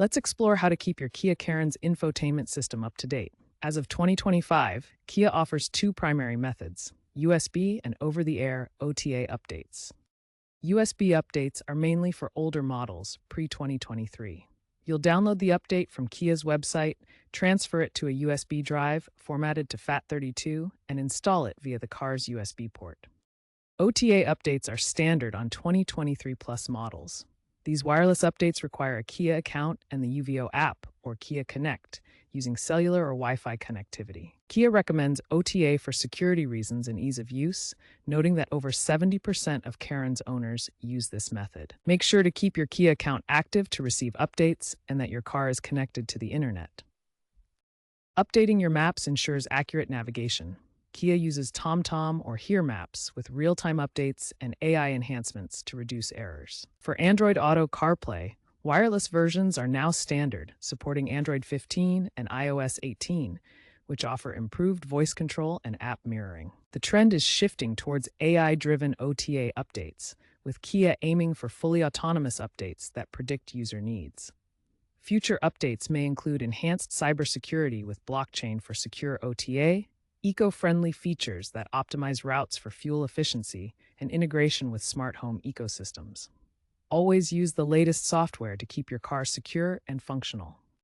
Let's explore how to keep your Kia Carens infotainment system up to date. As of 2025, Kia offers two primary methods: USB and over-the-air OTA updates. USB updates are mainly for older models, pre-2023. You'll download the update from Kia's website, transfer it to a USB drive formatted to FAT32, and install it via the car's USB port. OTA updates are standard on 2023 Plus models. These wireless updates require a Kia account and the UVO app, or Kia Connect, using cellular or Wi-Fi connectivity. Kia recommends OTA for security reasons and ease of use, noting that over 70% of Carens owners use this method. Make sure to keep your Kia account active to receive updates and that your car is connected to the internet. Updating your maps ensures accurate navigation. Kia uses TomTom or Here Maps with real-time updates and AI enhancements to reduce errors. For Android Auto CarPlay, wireless versions are now standard, supporting Android 15 and iOS 18, which offer improved voice control and app mirroring. The trend is shifting towards AI-driven OTA updates, with Kia aiming for fully autonomous updates that predict user needs. Future updates may include enhanced cybersecurity with blockchain for secure OTA, eco-friendly features that optimize routes for fuel efficiency, and integration with smart home ecosystems. Always use the latest software to keep your car secure and functional.